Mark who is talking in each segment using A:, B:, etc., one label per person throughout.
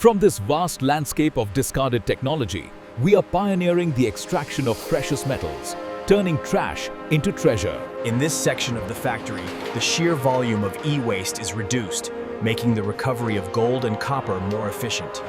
A: From this vast landscape of discarded technology, we are pioneering the extraction of precious metals, turning trash into treasure.
B: In this section of the factory, the sheer volume of e-waste is reduced, making the recovery of gold and copper more efficient.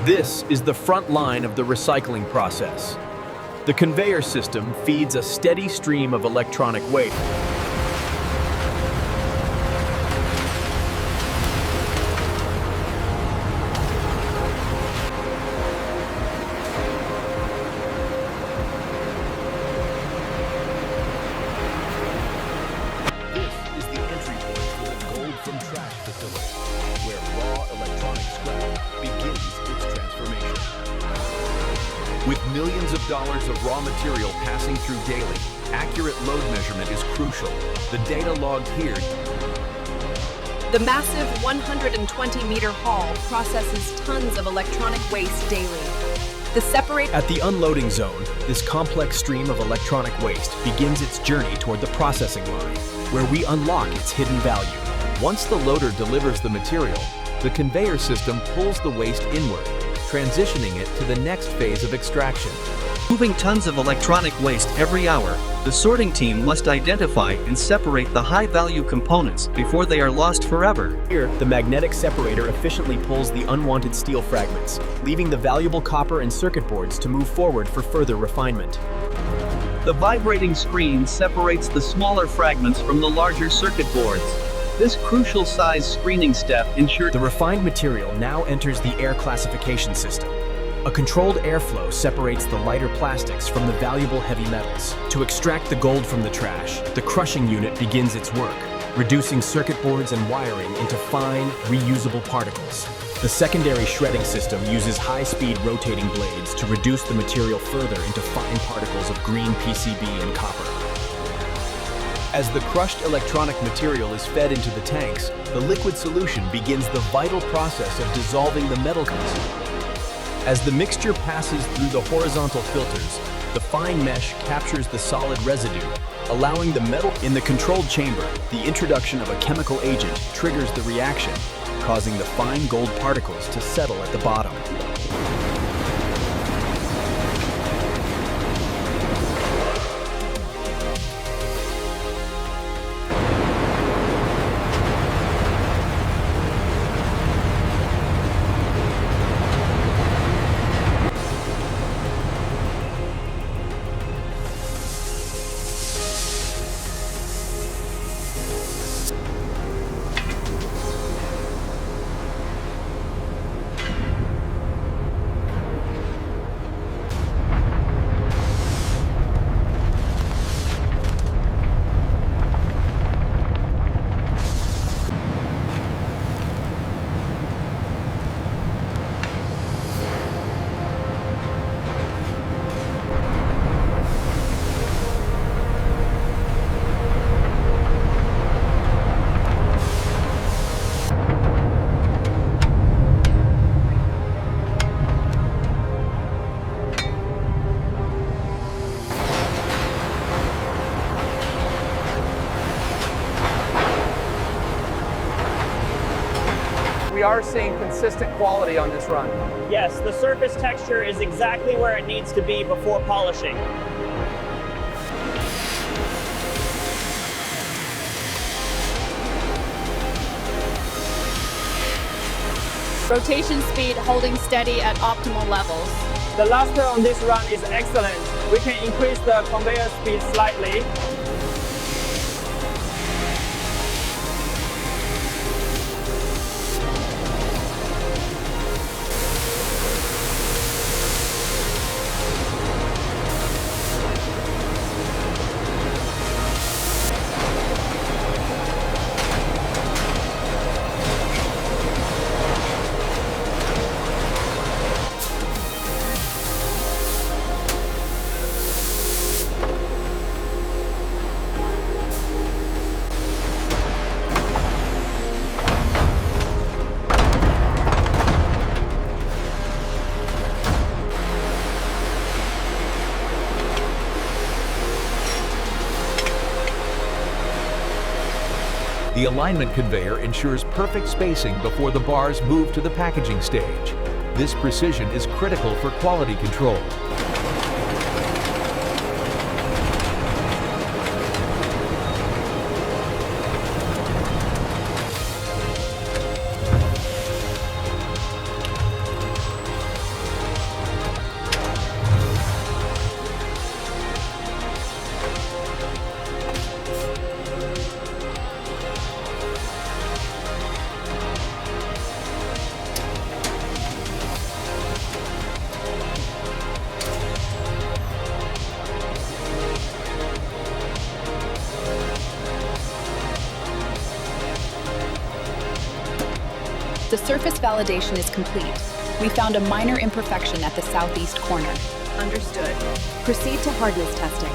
B: This is the front line of the recycling process. The conveyor system feeds a steady stream of electronic waste.
A: This is the entry point for the Gold from Trash facility, where raw electronic scrap begins its transformation. With millions of dollars of raw material passing through daily, accurate load measurement is crucial. The data logged here.
C: The massive 120-meter hall processes tons of electronic waste daily.
B: At the unloading zone, this complex stream of electronic waste begins its journey toward the processing line, where we unlock its hidden value.
A: Once the loader delivers the material, the conveyor system pulls the waste inward, transitioning it to the next phase of extraction.
D: Moving tons of electronic waste every hour, the sorting team must identify and separate the high-value components before they are lost forever.
B: Here, the magnetic separator efficiently pulls the unwanted steel fragments, leaving the valuable copper and circuit boards to move forward for further refinement.
D: The vibrating screen separates the smaller fragments from the larger circuit boards. This crucial size screening step ensures
B: The refined material now enters the air classification system. A controlled airflow separates the lighter plastics from the valuable heavy metals. To extract the gold from the trash, the crushing unit begins its work, reducing circuit boards and wiring into fine, reusable particles. The secondary shredding system uses high-speed rotating blades to reduce the material further into fine particles of green PCB and copper. As the crushed electronic material is fed into the tanks, the liquid solution begins the vital process of dissolving the metal content. As the mixture passes through the horizontal filters, the fine mesh captures the solid residue, allowing the metal in the controlled chamber. The introduction of a chemical agent triggers the reaction, causing the fine gold particles to settle at the bottom.
E: We are seeing consistent quality on this run.
F: Yes, the surface texture is exactly where it needs to be before polishing.
G: Rotation speed holding steady at optimal levels.
F: The luster on this run is excellent. We can increase the conveyor speed slightly.
A: The alignment conveyor ensures perfect spacing before the bars move to the packaging stage. This precision is critical for quality control.
H: The surface validation is complete. We found a minor imperfection at the southeast corner.
C: Understood. Proceed to hardness testing.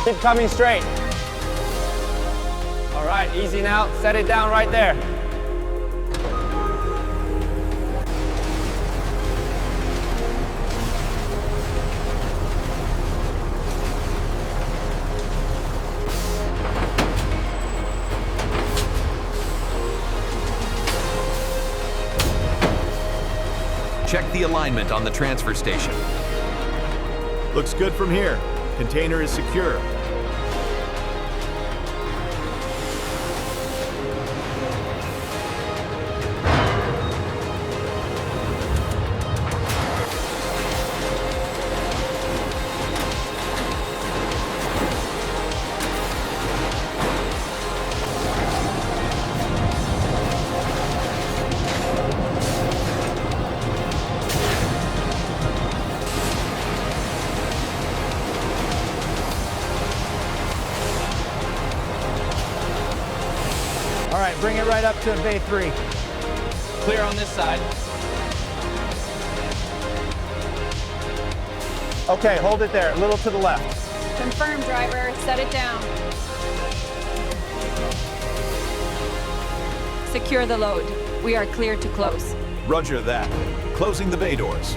F: Keep coming straight. All right, easy now. Set it down right there.
A: Check the alignment on the transfer station.
I: Looks good from here. Container is secure.
F: All right, bring it right up to bay 3. Clear on this side. Okay, hold it there, a little to the left.
G: Confirm, driver. Set it down. Secure the load. We are clear to close.
A: Roger that. Closing the bay doors.